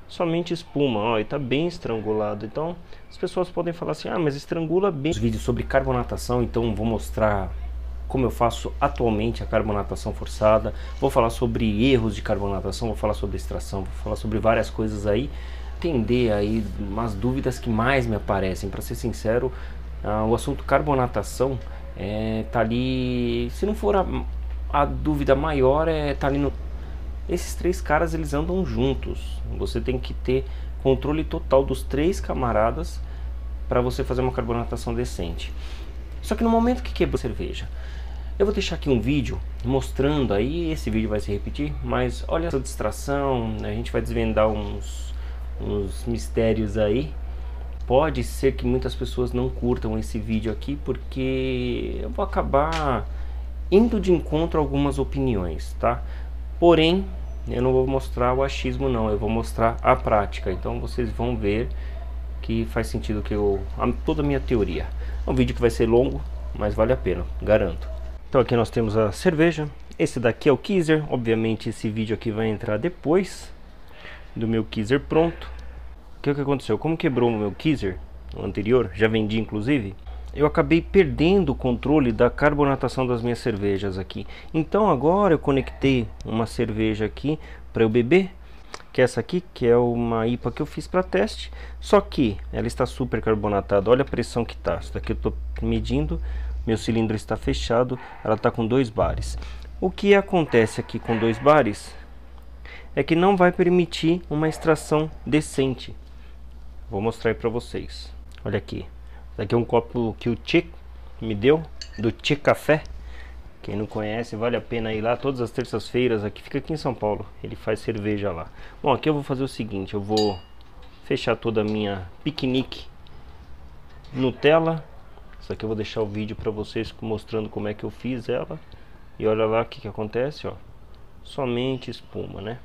somente espuma, ó, e tá bem estrangulado. Então as pessoas podem falar assim, ah, mas estrangula bem. Os vídeos sobre carbonatação, então vou mostrar como eu faço atualmente a carbonatação forçada, vou falar sobre erros de carbonatação, vou falar sobre extração, vou falar sobre várias coisas aí, entender aí umas dúvidas que mais me aparecem. Para ser sincero, o assunto carbonatação tá ali, se não for a dúvida maior, tá ali no... Esses três caras, eles andam juntos, você tem que ter controle total dos três camaradas para você fazer uma carbonatação decente. Só que no momento que quebrou a cerveja, eu vou deixar aqui um vídeo mostrando aí, esse vídeo vai se repetir, mas olha essa distração, a gente vai desvendar uns mistérios aí. Pode ser que muitas pessoas não curtam esse vídeo aqui, porque eu vou acabar indo de encontro a algumas opiniões, tá? Porém, eu não vou mostrar o achismo não, eu vou mostrar a prática. Então vocês vão ver que faz sentido toda a minha teoria. É um vídeo que vai ser longo, mas vale a pena, garanto. Então aqui nós temos a cerveja. Esse daqui é o Kaiser. Obviamente esse vídeo aqui vai entrar depois do meu Kaiser pronto. O que aconteceu? Como quebrou o meu Kaiser, o anterior, já vendi inclusive, eu acabei perdendo o controle da carbonatação das minhas cervejas aqui. Então agora eu conectei uma cerveja aqui para eu beber, que é essa aqui, que é uma IPA que eu fiz para teste. Só que ela está super carbonatada, olha a pressão que tá. Isso daqui eu estou medindo, meu cilindro está fechado, ela está com 2 bares. O que acontece aqui com 2 bares é que não vai permitir uma extração decente. Vou mostrar aí para vocês. Olha aqui. Esse aqui é um copo que o Tchê me deu, do Tchê Café. Quem não conhece, vale a pena ir lá todas as terças-feiras. Aqui fica aqui em São Paulo, ele faz cerveja lá. Bom, aqui eu vou fazer o seguinte, eu vou fechar toda a minha piquenique Nutella. Isso aqui eu vou deixar o vídeo para vocês mostrando como é que eu fiz ela. E olha lá o que acontece, ó. Somente espuma, né?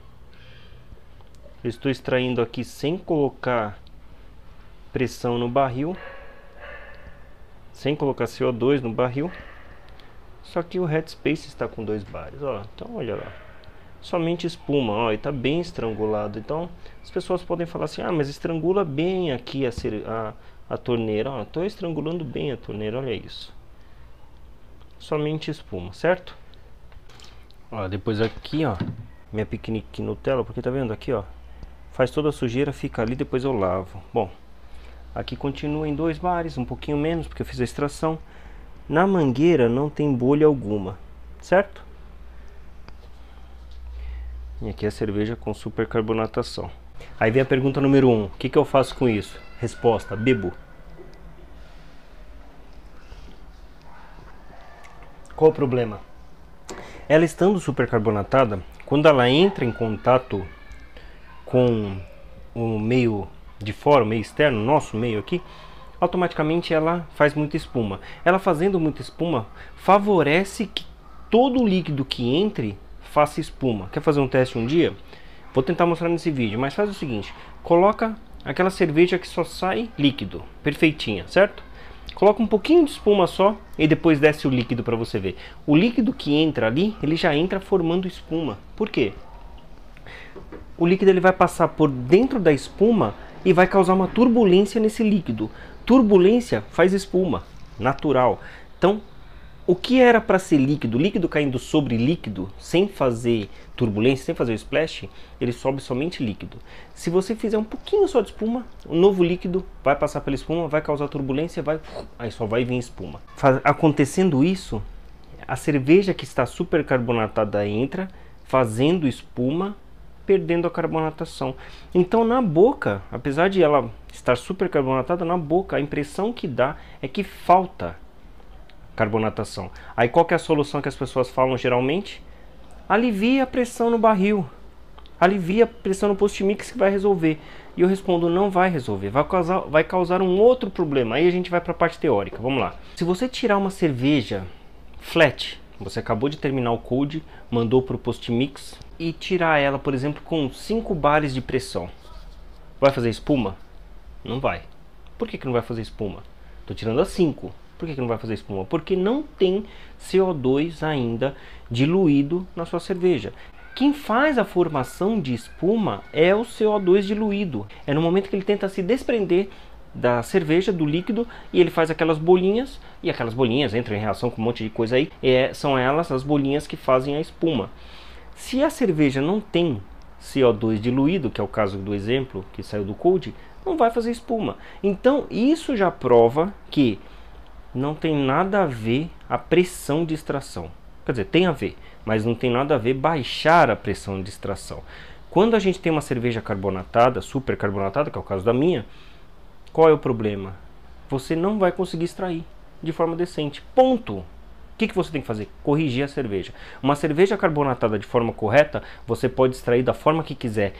Eu estou extraindo aqui sem colocar pressão no barril, sem colocar CO2 no barril. Só que o Headspace está com 2 bares, ó. Então olha lá, somente espuma, ó, e tá bem estrangulado. Então as pessoas podem falar assim, ah, mas estrangula bem aqui a torneira, ó. Tô estrangulando bem a torneira, olha isso. Somente espuma, certo? Ó, depois aqui, ó, minha piquenique Nutella, porque tá vendo aqui, ó, faz toda a sujeira, fica ali, depois eu lavo. Bom, aqui continua em 2 bares, um pouquinho menos, porque eu fiz a extração. Na mangueira não tem bolha alguma, certo? E aqui é a cerveja com supercarbonatação. Aí vem a pergunta número 1, o que eu faço com isso? Resposta, bebo. Qual o problema? Ela estando supercarbonatada, quando ela entra em contato com o meio de fora, o meio externo, nosso meio aqui, automaticamente ela faz muita espuma. Ela fazendo muita espuma favorece que todo o líquido que entre faça espuma. Quer fazer um teste um dia? Vou tentar mostrar nesse vídeo, mas faz o seguinte, coloca aquela cerveja que só sai líquido, perfeitinha, certo? Coloca um pouquinho de espuma só e depois desce o líquido para você ver. O líquido que entra ali, ele já entra formando espuma. Por quê? O líquido ele vai passar por dentro da espuma e vai causar uma turbulência nesse líquido. Turbulência faz espuma, natural. Então, o que era para ser líquido, líquido caindo sobre líquido, sem fazer turbulência, sem fazer o splash, ele sobe somente líquido. Se você fizer um pouquinho só de espuma, o novo líquido vai passar pela espuma, vai causar turbulência, aí só vai vir espuma. Acontecendo isso, a cerveja que está supercarbonatada entra, fazendo espuma, perdendo a carbonatação. Então na boca, apesar de ela estar supercarbonatada, na boca a impressão que dá é que falta carbonatação. Aí qual que é a solução que as pessoas falam geralmente? Alivia a pressão no barril, alivia a pressão no post-mix que vai resolver. E eu respondo, não vai resolver, vai causar um outro problema. Aí a gente vai para a parte teórica, vamos lá. Se você tirar uma cerveja flat, você acabou de terminar o cold, mandou para o post-mix e tirar ela, por exemplo, com 5 bares de pressão, vai fazer espuma? Não vai. Por que não vai fazer espuma? Estou tirando a 5. Por que não vai fazer espuma? Porque não tem CO2 ainda diluído na sua cerveja. Quem faz a formação de espuma é o CO2 diluído. É no momento que ele tenta se desprender da cerveja, do líquido, e ele faz aquelas bolinhas, e aquelas bolinhas entram em reação com um monte de coisa aí, são elas as bolinhas que fazem a espuma. Se a cerveja não tem CO2 diluído, que é o caso do exemplo que saiu do Code, não vai fazer espuma. Então isso já prova que não tem nada a ver a pressão de extração. Quer dizer, tem a ver, mas não tem nada a ver baixar a pressão de extração. Quando a gente tem uma cerveja carbonatada, super carbonatada, que é o caso da minha, qual é o problema? Você não vai conseguir extrair de forma decente. Ponto. O que você tem que fazer? Corrigir a cerveja. Uma cerveja carbonatada de forma correta, você pode extrair da forma que quiser.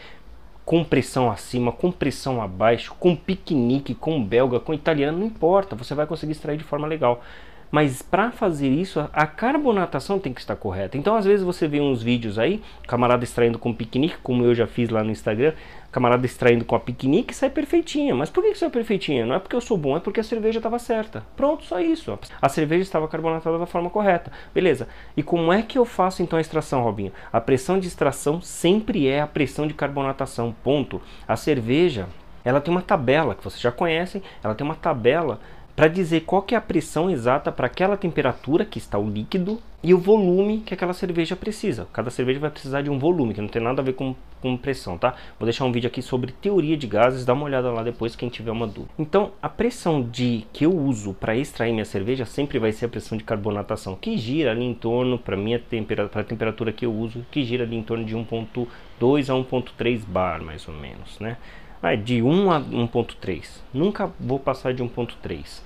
Com pressão acima, com pressão abaixo, com piquenique, com belga, com italiano, não importa. Você vai conseguir extrair de forma legal. Mas para fazer isso, a carbonatação tem que estar correta. Então, às vezes você vê uns vídeos aí, camarada extraindo com piquenique, como eu já fiz lá no Instagram, camarada extraindo com a piquenique, sai perfeitinha. Mas por que saiu perfeitinha? Não é porque eu sou bom, é porque a cerveja estava certa. Pronto, só isso. A cerveja estava carbonatada da forma correta. Beleza. E como é que eu faço então a extração, Robinho? A pressão de extração sempre é a pressão de carbonatação. Ponto. A cerveja, ela tem uma tabela, que vocês já conhecem, ela tem uma tabela para dizer qual que é a pressão exata para aquela temperatura que está o líquido e o volume que aquela cerveja precisa. Cada cerveja vai precisar de um volume, que não tem nada a ver com pressão, tá? Vou deixar um vídeo aqui sobre teoria de gases, dá uma olhada lá depois quem tiver uma dúvida. Então, a pressão que eu uso para extrair minha cerveja sempre vai ser a pressão de carbonatação, que gira ali em torno, para a temperatura que eu uso, que gira ali em torno de 1.2 a 1.3 bar, mais ou menos, né? De 1 a 1.3. Nunca vou passar de 1.3.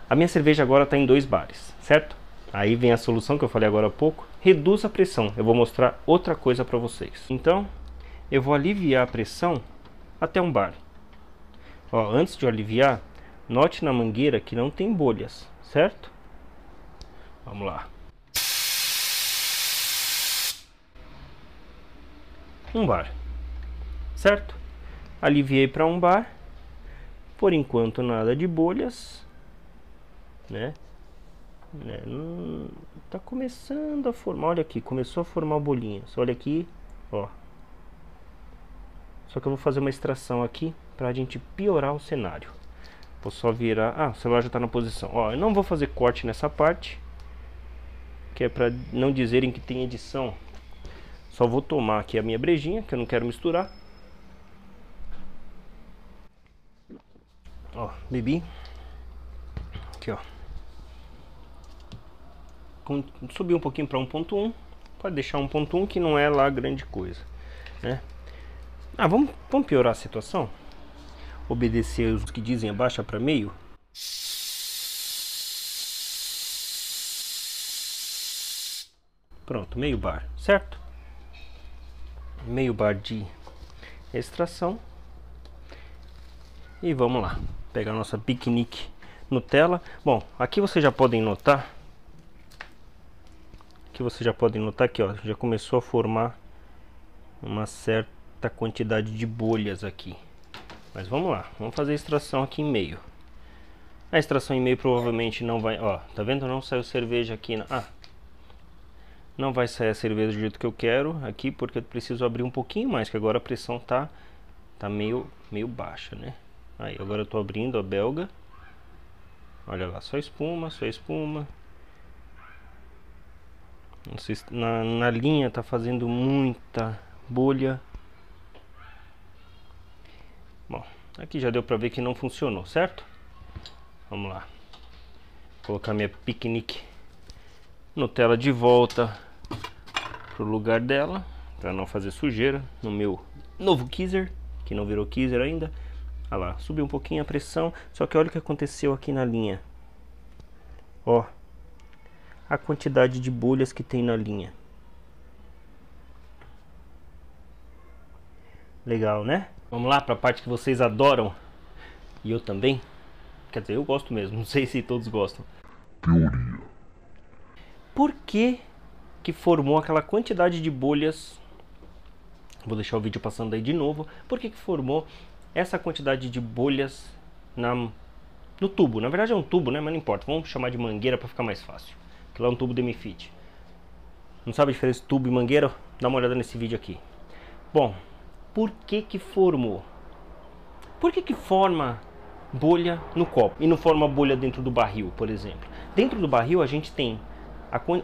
A minha cerveja agora está em 2 bares, certo? Aí vem a solução que eu falei agora há pouco. Reduz a pressão. Eu vou mostrar outra coisa para vocês. Então, eu vou aliviar a pressão até 1 bar. Ó, antes de eu aliviar, note na mangueira que não tem bolhas, certo? Vamos lá. 1 bar, certo? Aliviei para 1 bar. Por enquanto nada de bolhas, né? Tá começando a formar, olha aqui, começou a formar bolinhas. Olha aqui, ó. Só que eu vou fazer uma extração aqui pra gente piorar o cenário. Vou só virar, o celular já tá na posição. Ó, eu não vou fazer corte nessa parte, que é pra não dizerem que tem edição. Só vou tomar aqui a minha brejinha, que eu não quero misturar. Ó, bebi. Aqui, ó. Subir um pouquinho para 1.1. Pode deixar 1.1 que não é lá grande coisa, né? Vamos piorar a situação. Obedecer os que dizem abaixa para meio. Pronto, meio bar, certo? Meio bar de extração. E vamos lá. Pegar a nossa piquenique Nutella. Bom, aqui vocês já podem notar. Que ó, já começou a formar uma certa quantidade de bolhas aqui. Mas vamos lá, vamos fazer a extração aqui em meio. A extração em meio provavelmente não vai, ó, tá vendo? Não saiu cerveja aqui, não vai sair a cerveja do jeito que eu quero aqui, porque eu preciso abrir um pouquinho mais, que agora a pressão tá meio baixa, né? Aí, agora eu tô abrindo a belga. Olha lá, só espuma, só espuma. Não sei se na linha tá fazendo muita bolha. Bom, aqui já deu pra ver que não funcionou, certo? Vamos lá. Vou colocar minha piquenique Nutella de volta pro lugar dela, pra não fazer sujeira no meu novo Keezer, que não virou Keezer ainda. Olha lá, subiu um pouquinho a pressão, só que olha o que aconteceu aqui na linha. Ó, a quantidade de bolhas que tem na linha. Legal, né? Vamos lá para a parte que vocês adoram. E eu também. Quer dizer, eu gosto mesmo, não sei se todos gostam. Teoria. Por que formou aquela quantidade de bolhas? Vou deixar o vídeo passando aí de novo. Por que formou essa quantidade de bolhas no tubo? Na verdade é um tubo, né? Mas não importa. Vamos chamar de mangueira para ficar mais fácil. Que lá é um tubo Demifit. Não sabe a diferença de tubo e mangueira? Dá uma olhada nesse vídeo aqui. Bom, por que que formou? Por que que forma bolha no copo e não forma bolha dentro do barril, por exemplo? Dentro do barril a gente tem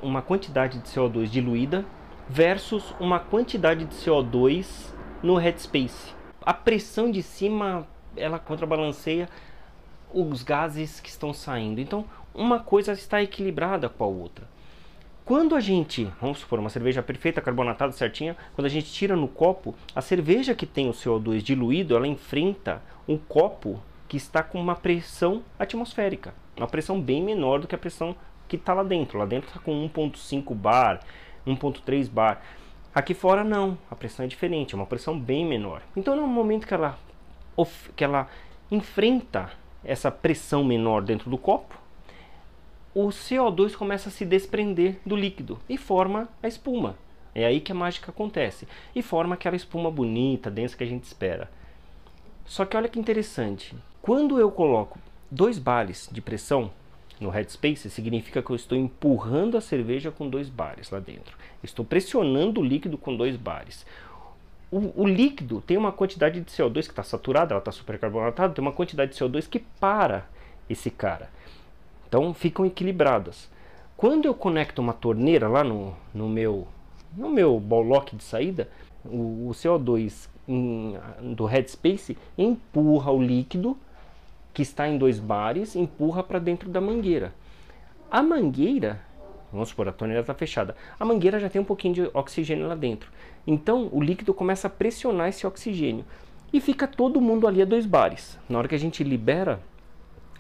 uma quantidade de CO2 diluída versus uma quantidade de CO2 no headspace. A pressão de cima, ela contrabalanceia os gases que estão saindo. Então, uma coisa está equilibrada com a outra. Quando a gente, vamos supor, uma cerveja perfeita, carbonatada, certinha, quando a gente tira no copo, a cerveja que tem o CO2 diluído, ela enfrenta um copo que está com uma pressão atmosférica. Uma pressão bem menor do que a pressão que está lá dentro. Lá dentro está com 1,5 bar, 1,3 bar. Aqui fora não, a pressão é diferente, é uma pressão bem menor. Então no momento que ela enfrenta essa pressão menor dentro do copo, o CO2 começa a se desprender do líquido e forma a espuma. É aí que a mágica acontece. E forma aquela espuma bonita, densa que a gente espera. Só que olha que interessante. Quando eu coloco 2 bares de pressão no headspace, significa que eu estou empurrando a cerveja com 2 bares lá dentro. Estou pressionando o líquido com 2 bares. O líquido tem uma quantidade de CO2 que está saturada, ela está supercarbonatada, tem uma quantidade de CO2 que para esse cara. Então ficam equilibradas. Quando eu conecto uma torneira lá no meu ball lock de saída, o CO2 do headspace empurra o líquido que está em 2 bares, empurra para dentro da mangueira. A mangueira, vamos supor, a torneira está fechada, a mangueira já tem um pouquinho de oxigênio lá dentro. Então o líquido começa a pressionar esse oxigênio e fica todo mundo ali a 2 bares. Na hora que a gente libera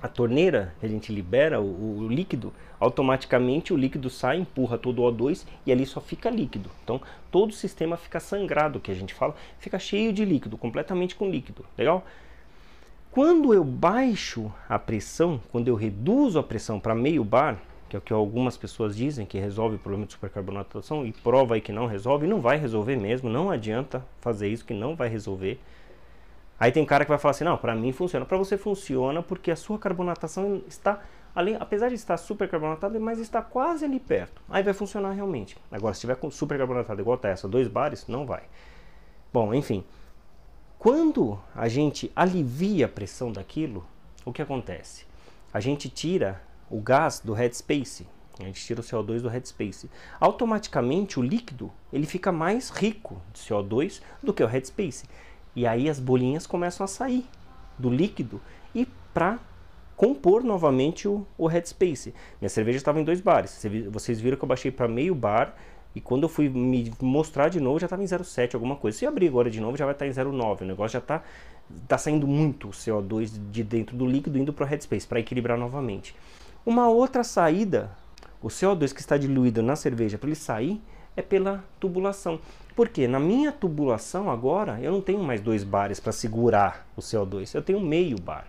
a torneira, a gente libera o líquido, automaticamente o líquido sai, empurra todo o O2 e ali só fica líquido. Então todo o sistema fica sangrado, que a gente fala, fica cheio de líquido, completamente com líquido. Legal? Quando eu baixo a pressão, quando eu reduzo a pressão para meio bar, que é o que algumas pessoas dizem que resolve o problema de supercarbonatação e prova aí que não resolve, não vai resolver mesmo, não adianta fazer isso que não vai resolver. Aí tem cara que vai falar assim, não, para mim funciona. Para você funciona porque a sua carbonatação está, ali, apesar de estar supercarbonatada, mas está quase ali perto. Aí vai funcionar realmente. Agora, se tiver com supercarbonatada igual tá essa, 2 bares, não vai. Bom, enfim. Quando a gente alivia a pressão daquilo, o que acontece? A gente tira o gás do headspace, a gente tira o CO2 do headspace. Automaticamente o líquido ele fica mais rico de CO2 do que o headspace. E aí as bolinhas começam a sair do líquido e para compor novamente o headspace. Minha cerveja estava em 2 bares. Vocês viram que eu baixei para meio bar e quando eu fui me mostrar de novo já estava em 0,7 alguma coisa. Se eu abrir agora de novo já vai estar em 0,9. O negócio já tá saindo muito CO2 de dentro do líquido indo para o headspace para equilibrar novamente. Uma outra saída, o CO2 que está diluído na cerveja para ele sair é pela tubulação. Porque na minha tubulação agora eu não tenho mais 2 bares para segurar o CO2, eu tenho meio bar,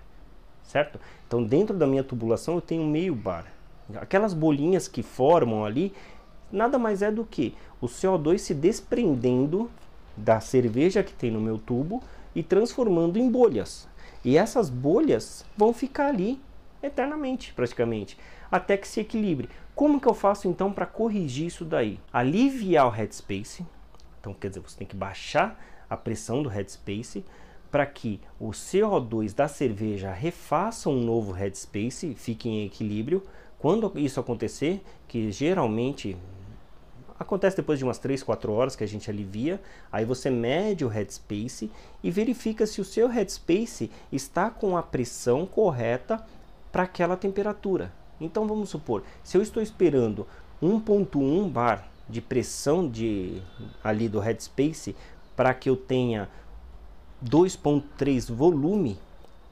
certo? Então dentro da minha tubulação eu tenho meio bar. Aquelas bolinhas que formam ali nada mais é do que o CO2 se desprendendo da cerveja que tem no meu tubo e transformando em bolhas. E essas bolhas vão ficar ali eternamente, praticamente, até que se equilibre. Como que eu faço então para corrigir isso daí? Aliviar o headspace. Então quer dizer, você tem que baixar a pressão do headspace para que o CO2 da cerveja refaça um novo headspace, fique em equilíbrio. Quando isso acontecer, que geralmente acontece depois de umas 3, 4 horas que a gente alivia, aí você mede o headspace e verifica se o seu headspace está com a pressão correta para aquela temperatura. Então vamos supor, se eu estou esperando 1,1 bar de pressão ali do headspace para que eu tenha 2,3 volume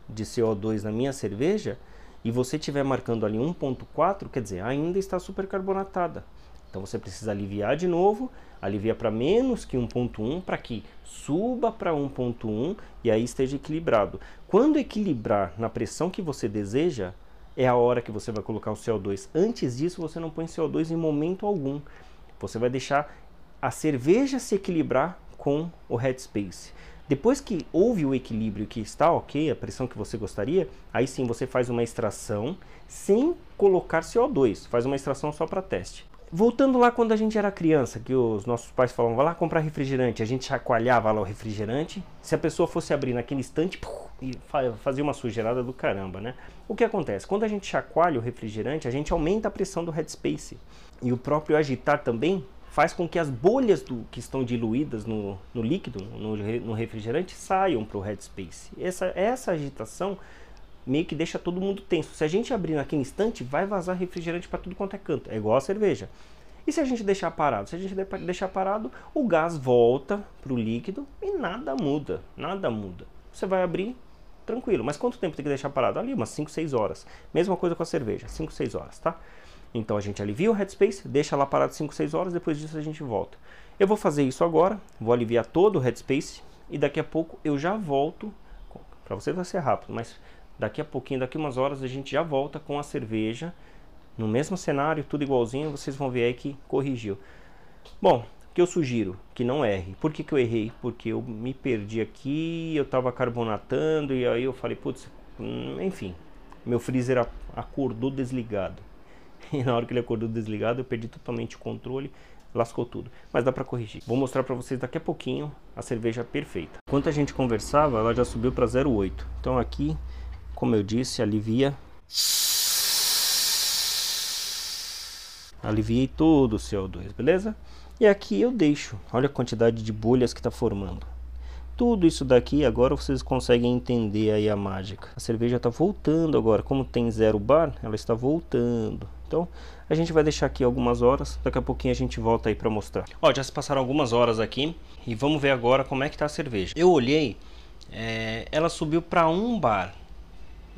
de CO2 na minha cerveja e você estiver marcando ali 1,4, quer dizer, ainda está supercarbonatada. Então você precisa aliviar de novo, alivia para menos que 1,1 para que suba para 1,1 e aí esteja equilibrado. Quando equilibrar na pressão que você deseja, é a hora que você vai colocar o CO2. Antes disso você não põe CO2 em momento algum. Você vai deixar a cerveja se equilibrar com o headspace. Depois que houve o equilíbrio que está ok, a pressão que você gostaria, aí sim você faz uma extração sem colocar CO2, faz uma extração só para teste. Voltando lá quando a gente era criança, que os nossos pais falavam, vai lá comprar refrigerante, a gente chacoalhava lá o refrigerante, se a pessoa fosse abrir naquele instante, e fazia uma sujeirada do caramba, né? O que acontece? Quando a gente chacoalha o refrigerante, a gente aumenta a pressão do headspace, e o próprio agitar também faz com que as bolhas que estão diluídas no líquido, no refrigerante, saiam para o headspace. Essa agitação meio que deixa todo mundo tenso. Se a gente abrir naquele instante, vai vazar refrigerante para tudo quanto é canto. É igual a cerveja. E se a gente deixar parado? Se a gente deixar parado, o gás volta para o líquido e nada muda. Nada muda. Você vai abrir tranquilo. Mas quanto tempo tem que deixar parado? Ali, umas 5, 6 horas. Mesma coisa com a cerveja. 5, 6 horas, tá? Então a gente alivia o headspace, deixa lá parado 5, 6 horas. Depois disso a gente volta. Eu vou fazer isso agora. Vou aliviar todo o headspace. E daqui a pouco eu já volto. Para vocês vai ser rápido, mas... daqui a pouquinho, daqui umas horas, a gente já volta com a cerveja. No mesmo cenário, tudo igualzinho, vocês vão ver aí que corrigiu. Bom, o que eu sugiro? Que não erre. Por que eu errei? Porque eu me perdi aqui, eu estava carbonatando e aí eu falei, putz, enfim. Meu freezer acordou desligado. E na hora que ele acordou desligado, eu perdi totalmente o controle. Lascou tudo, mas dá pra corrigir. Vou mostrar pra vocês daqui a pouquinho a cerveja perfeita. Enquanto a gente conversava, ela já subiu pra 0,8. Então aqui... como eu disse, aliviei todo o CO2, beleza? E aqui eu deixo, olha a quantidade de bolhas que está formando. Tudo isso daqui, agora vocês conseguem entender aí a mágica. A cerveja está voltando agora, como tem 0 bar, ela está voltando. Então, a gente vai deixar aqui algumas horas, daqui a pouquinho a gente volta aí para mostrar. Ó, já se passaram algumas horas aqui, e vamos ver agora como é que está a cerveja. Eu olhei, ela subiu para 1 bar.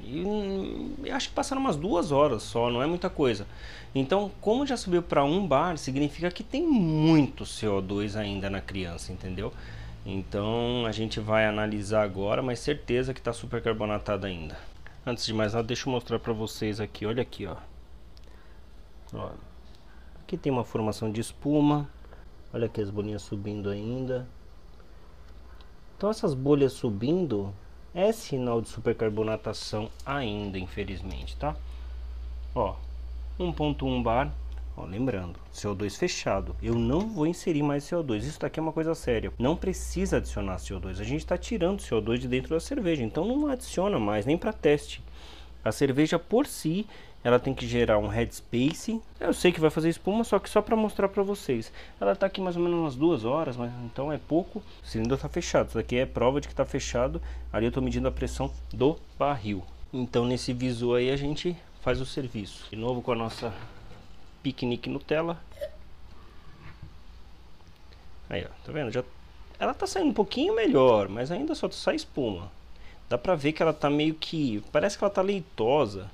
E acho que passaram umas 2 horas só, não é muita coisa. Então, como já subiu para 1 bar, significa que tem muito CO2 ainda na criança, entendeu? Então, a gente vai analisar agora, mas certeza que está super carbonatada ainda. Antes de mais nada, deixa eu mostrar para vocês aqui, olha aqui, ó. Aqui tem uma formação de espuma, olha aqui as bolinhas subindo ainda. Então, essas bolhas subindo... é sinal de supercarbonatação ainda, infelizmente, tá? Ó, 1.1 bar, ó, lembrando, CO2 fechado. Eu não vou inserir mais CO2, isso daqui é uma coisa séria. Não precisa adicionar CO2, a gente está tirando CO2 de dentro da cerveja, então não adiciona mais, nem para teste. A cerveja por si, ela tem que gerar um headspace. Eu sei que vai fazer espuma, só que só para mostrar para vocês. Ela tá aqui mais ou menos umas 2 horas, mas então é pouco. O cilindro tá fechado, isso aqui é prova de que tá fechado. Ali eu tô medindo a pressão do barril. Então nesse visu aí a gente faz o serviço. De novo com a nossa piquenique Nutella. Aí ó, tá vendo? Ela tá saindo um pouquinho melhor, mas ainda só sai espuma. Dá pra ver que ela tá meio que... parece que ela tá leitosa.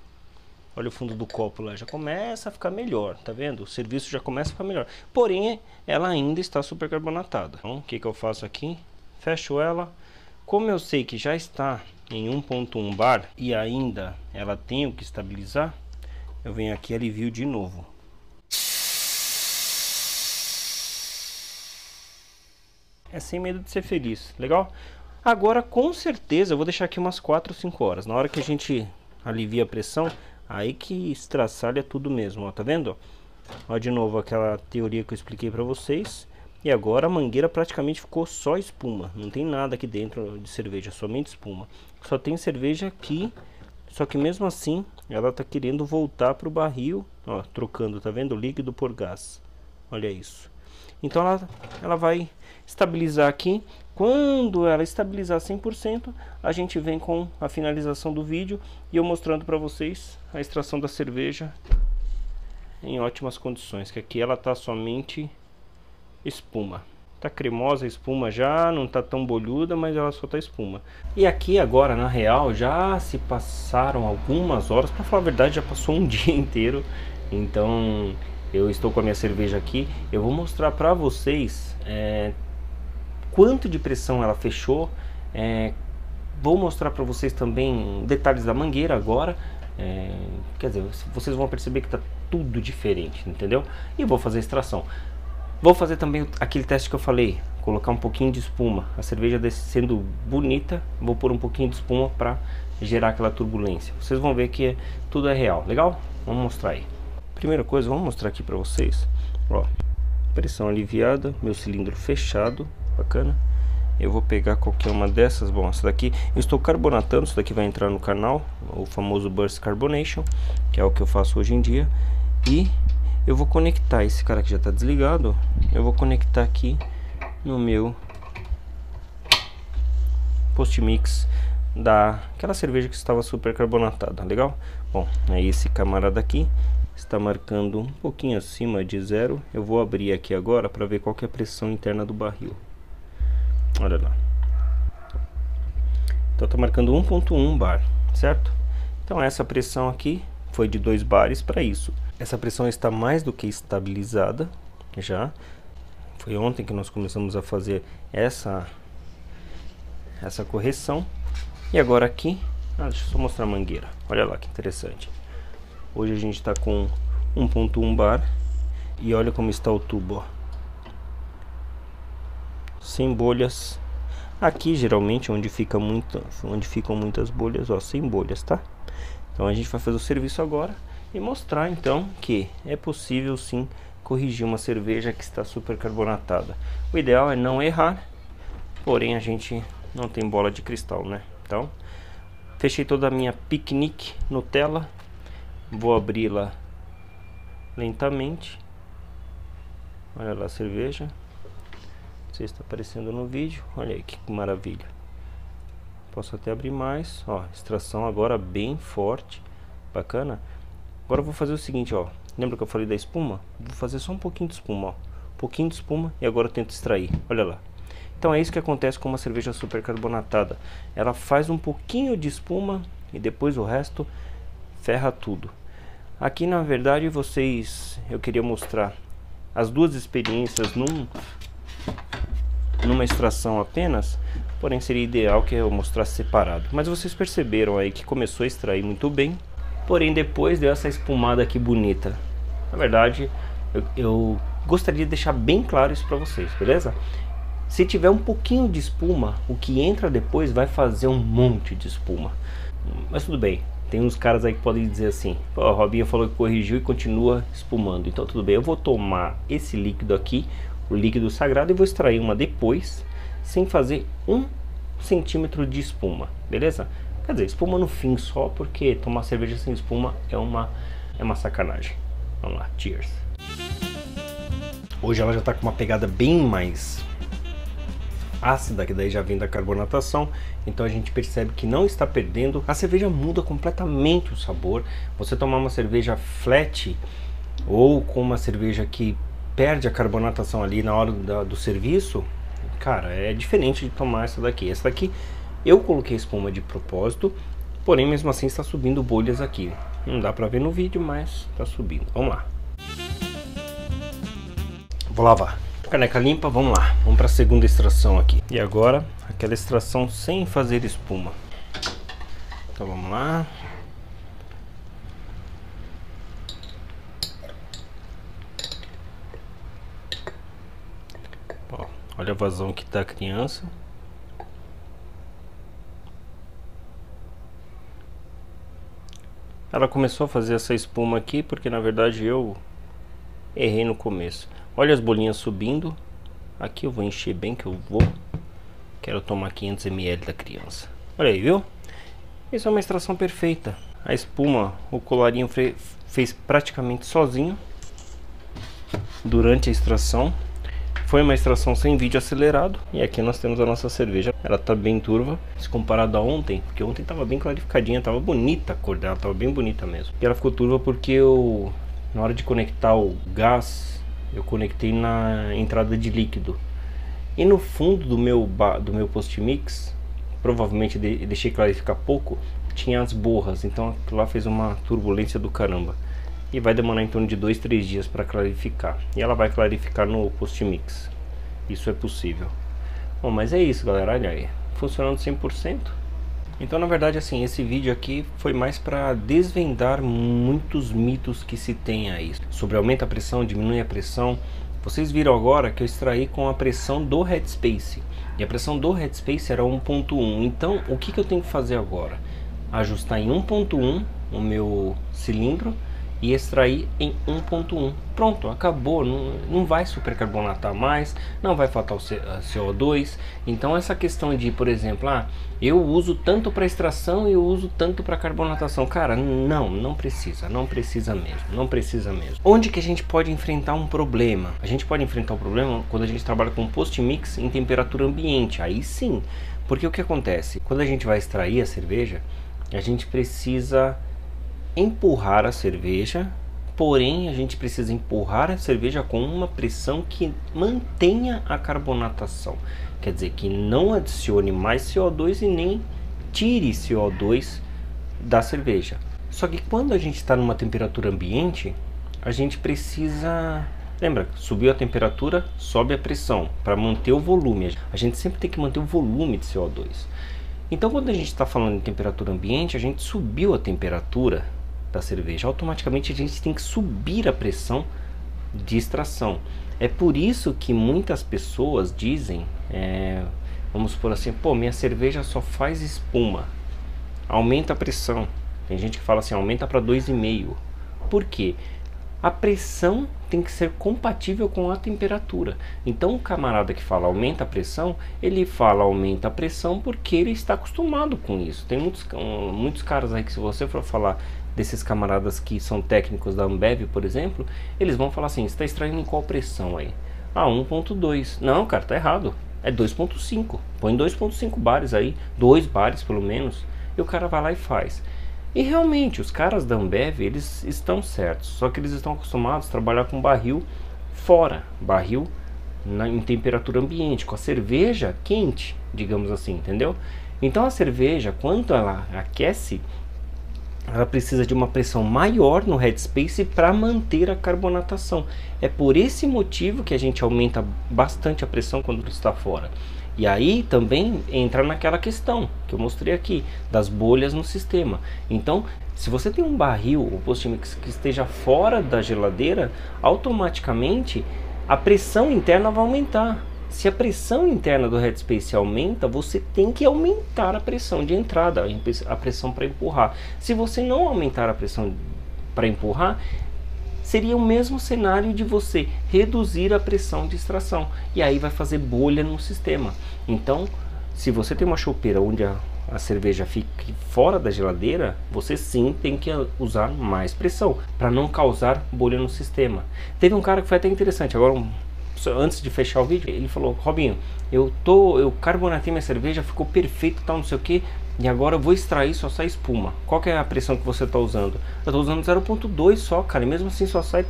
Olha o fundo do copo lá, já começa a ficar melhor, tá vendo? O serviço já começa a ficar melhor. Porém, ela ainda está super carbonatada. Então, o que eu faço aqui? Fecho ela. Como eu sei que já está em 1.1 bar e ainda ela tem o que estabilizar, eu venho aqui e alivio de novo. É sem medo de ser feliz, legal? Agora, com certeza, eu vou deixar aqui umas 4 ou 5 horas. Na hora que a gente alivia a pressão, aí que estraçalha tudo mesmo, ó, tá vendo? Ó, de novo aquela teoria que eu expliquei pra vocês. E agora a mangueira praticamente ficou só espuma. Não tem nada aqui dentro de cerveja, somente espuma. Só tem cerveja aqui, só que mesmo assim ela tá querendo voltar pro barril, ó, trocando, tá vendo? Líquido por gás. Olha isso. Então ela vai estabilizar aqui. Quando ela estabilizar 100%, a gente vem com a finalização do vídeo e eu mostrando para vocês a extração da cerveja em ótimas condições, que aqui ela tá somente espuma. Tá cremosa a espuma já, não tá tão bolhuda, mas ela só tá espuma. E aqui agora, na real, já se passaram algumas horas, para falar a verdade, já passou um dia inteiro. Então, eu estou com a minha cerveja aqui, eu vou mostrar para vocês quanto de pressão ela fechou. Vou mostrar para vocês também detalhes da mangueira agora. Quer dizer, vocês vão perceber que tá tudo diferente, entendeu? E vou fazer a extração. Vou fazer também aquele teste que eu falei, colocar um pouquinho de espuma. A cerveja sendo bonita, vou pôr um pouquinho de espuma para gerar aquela turbulência. Vocês vão ver que tudo é real, legal? Vamos mostrar aí. Primeira coisa, vamos mostrar aqui para vocês. Ó, pressão aliviada, meu cilindro fechado, bacana. Eu vou pegar qualquer uma dessas. Bom, essa daqui eu estou carbonatando, isso daqui vai entrar no canal, o famoso Burst Carbonation, que é o que eu faço hoje em dia. E eu vou conectar esse cara que já está desligado, eu vou conectar aqui no meu post-mix daquela cerveja que estava super carbonatada, legal? Bom, aí esse camarada aqui está marcando um pouquinho acima de 0. Eu vou abrir aqui agora para ver qual que é a pressão interna do barril. Olha lá. Então tá marcando 1.1 bar, certo? Então essa pressão aqui foi de 2 bares para isso. Essa pressão está mais do que estabilizada já. Foi ontem que nós começamos a fazer essa correção. E agora aqui, deixa eu só mostrar a mangueira. Olha lá que interessante. Hoje a gente está com 1.1 bar. E olha como está o tubo, ó. Sem bolhas. Aqui geralmente onde ficam muitas bolhas, ó, sem bolhas, tá? Então a gente vai fazer o serviço agora e mostrar então que é possível sim corrigir uma cerveja que está super carbonatada. O ideal é não errar, porém a gente não tem bola de cristal, né? Então fechei toda a minha piquenique Nutella, vou abri-la lentamente. Olha lá a cerveja. Não sei se está aparecendo no vídeo. Olha aí que maravilha. Posso até abrir mais. Ó, extração agora bem forte. Bacana. Agora eu vou fazer o seguinte, ó. Lembra que eu falei da espuma? Vou fazer só um pouquinho de espuma, ó. Um pouquinho de espuma e agora eu tento extrair. Olha lá. Então é isso que acontece com uma cerveja super carbonatada. Ela faz um pouquinho de espuma e depois o resto ferra tudo. Aqui na verdade eu queria mostrar as duas experiências numa extração apenas, porém seria ideal que eu mostrasse separado. Mas vocês perceberam aí que começou a extrair muito bem, porém depois deu essa espumada aqui bonita. Na verdade, eu gostaria de deixar bem claro isso para vocês, beleza? Se tiver um pouquinho de espuma, o que entra depois vai fazer um monte de espuma. Mas tudo bem, tem uns caras aí que podem dizer assim: pô, a Robinha falou que corrigiu e continua espumando. Então tudo bem, eu vou tomar esse líquido aqui, o líquido sagrado, e vou extrair uma depois, sem fazer 1 centímetro de espuma, beleza? Quer dizer, espuma no fim só, porque tomar cerveja sem espuma é uma sacanagem. Vamos lá, cheers. Hoje ela já está com uma pegada bem mais ácida, que daí já vem da carbonatação, então a gente percebe que não está perdendo. A cerveja muda completamente o sabor. Você tomar uma cerveja flat ou com uma cerveja que perde a carbonatação ali na hora do serviço, cara, é diferente de tomar essa daqui. Essa daqui eu coloquei espuma de propósito, porém mesmo assim está subindo bolhas aqui. Não dá pra ver no vídeo, mas está subindo. Vamos lá. Vou lavar. Caneca limpa, vamos lá. Vamos para a segunda extração aqui. E agora, aquela extração sem fazer espuma. Então vamos lá. Ó, olha a vazão que tá a criança. Ela começou a fazer essa espuma aqui porque na verdade eu errei no começo. Olha as bolinhas subindo. Aqui eu vou encher bem que eu quero tomar 500 ml da criança. Olha aí, viu? Isso é uma extração perfeita. A espuma, o colarinho fez praticamente sozinho durante a extração. Foi uma extração sem vídeo acelerado. E aqui nós temos a nossa cerveja. Ela tá bem turva, se comparado a ontem, porque ontem tava bem clarificadinha, tava bonita a cor dela, tava bem bonita mesmo. E ela ficou turva porque na hora de conectar o gás, eu conectei na entrada de líquido. E no fundo do meu post-mix, provavelmente deixei clarificar pouco, tinha as borras. Então aquilo lá fez uma turbulência do caramba. E vai demorar em torno de 2-3 dias para clarificar. E ela vai clarificar no post-mix. Isso é possível. Bom, mas é isso, galera. Olha aí, funcionando 100%. Então na verdade assim, esse vídeo aqui foi mais para desvendar muitos mitos que se tem aí sobre aumenta a pressão, diminui a pressão. Vocês viram agora que eu extraí com a pressão do Headspace, e a pressão do Headspace era 1.1. então o que eu tenho que fazer agora? Ajustar em 1.1 o meu cilindro e extrair em 1.1. Pronto, acabou, não vai supercarbonatar mais, não vai faltar o CO2. Então essa questão de, por exemplo, eu uso tanto para extração e eu uso tanto para carbonatação, cara, não precisa mesmo, não precisa mesmo. Onde que a gente pode enfrentar um problema? A gente pode enfrentar um problema quando a gente trabalha com post-mix em temperatura ambiente, aí sim, porque o que acontece? Quando a gente vai extrair a cerveja, a gente precisa empurrar a cerveja, porém a gente precisa empurrar a cerveja com uma pressão que mantenha a carbonatação, quer dizer, que não adicione mais CO2 e nem tire CO2 da cerveja. Só que quando a gente está numa temperatura ambiente, a gente precisa, lembra, subiu a temperatura, sobe a pressão para manter o volume. A gente sempre tem que manter o volume de CO2. Então quando a gente está falando em temperatura ambiente, a gente subiu a temperatura da cerveja, automaticamente a gente tem que subir a pressão de extração. É por isso que muitas pessoas dizem, vamos supor assim, pô, minha cerveja só faz espuma, aumenta a pressão. Tem gente que fala assim, aumenta para 2,5. Por quê? A pressão tem que ser compatível com a temperatura. Então o camarada que fala aumenta a pressão, ele fala aumenta a pressão porque ele está acostumado com isso. Tem muitos caras aí que, se você for falar desses camaradas que são técnicos da Ambev, por exemplo, eles vão falar assim, você está extraindo em qual pressão aí? 1.2. Não, cara, tá errado. É 2.5. Põe 2.5 bares aí, 2 bares pelo menos, e o cara vai lá e faz. E realmente, os caras da Ambev, eles estão certos, só que eles estão acostumados a trabalhar com barril fora, barril em temperatura ambiente, com a cerveja quente, digamos assim, entendeu? Então a cerveja, quando ela aquece, ela precisa de uma pressão maior no headspace para manter a carbonatação. É por esse motivo que a gente aumenta bastante a pressão quando está fora. E aí também entra naquela questão que eu mostrei aqui, das bolhas no sistema. Então, se você tem um barril ou post-mix que esteja fora da geladeira, automaticamente a pressão interna vai aumentar. Se a pressão interna do headspace aumenta, você tem que aumentar a pressão de entrada, a pressão para empurrar. Se você não aumentar a pressão para empurrar, seria o mesmo cenário de você reduzir a pressão de extração. E aí vai fazer bolha no sistema. Então, se você tem uma chopeira onde a cerveja fique fora da geladeira, você sim tem que usar mais pressão para não causar bolha no sistema. Teve um cara que foi até interessante, agora antes de fechar o vídeo, ele falou: Robinho, eu carbonatei minha cerveja, ficou perfeito, tal, não sei o que, e agora eu vou extrair, só sai espuma. Qual que é a pressão que você está usando? Eu estou usando 0.2 só, cara, e mesmo assim só sai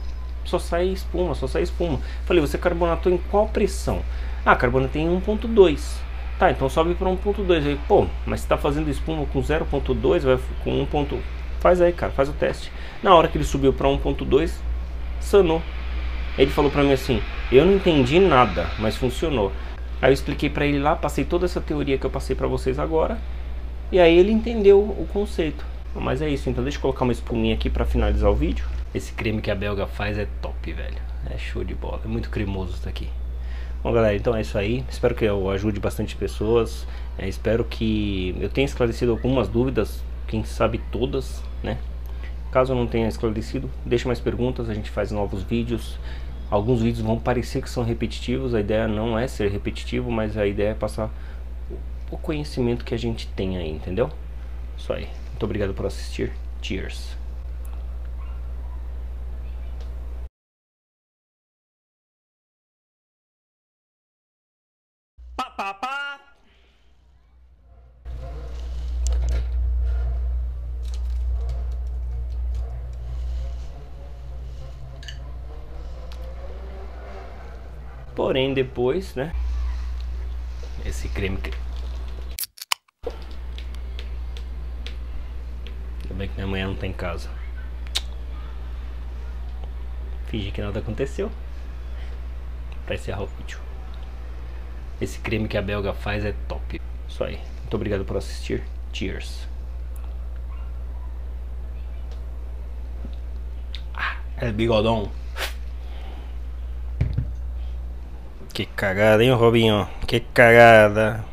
espuma, só sai espuma. Falei: você carbonatou em qual pressão? Carbonatei em 1.2. Tá, então sobe para 1.2. Aí, pô, mas você está fazendo espuma com 0.2, vai com 1. Faz aí, cara, faz o teste. Na hora que ele subiu para 1.2, sanou. Ele falou pra mim assim: eu não entendi nada, mas funcionou. Aí eu expliquei pra ele lá, passei toda essa teoria que eu passei pra vocês agora, e aí ele entendeu o conceito. Mas é isso, então deixa eu colocar uma espuminha aqui pra finalizar o vídeo. Esse creme que a Belga faz é top, velho. É show de bola, é muito cremoso isso daqui. Bom, galera, então é isso aí. Espero que eu ajude bastante pessoas. Espero que eu tenha esclarecido algumas dúvidas, quem sabe todas, né? Caso eu não tenha esclarecido, deixa mais perguntas, a gente faz novos vídeos. Alguns vídeos vão parecer que são repetitivos, a ideia não é ser repetitivo, mas a ideia é passar o conhecimento que a gente tem aí, entendeu? Isso aí. Muito obrigado por assistir. Cheers! Pá, pá, pá. Porém, depois, né? Esse creme. Ainda bem que minha mãe não tá em casa. Fingi que nada aconteceu. Pra encerrar o vídeo. Esse creme que a Belga faz é top. Isso aí. Muito obrigado por assistir. Cheers. É bigodão. Que cagada, hein, Robinho? Que cagada.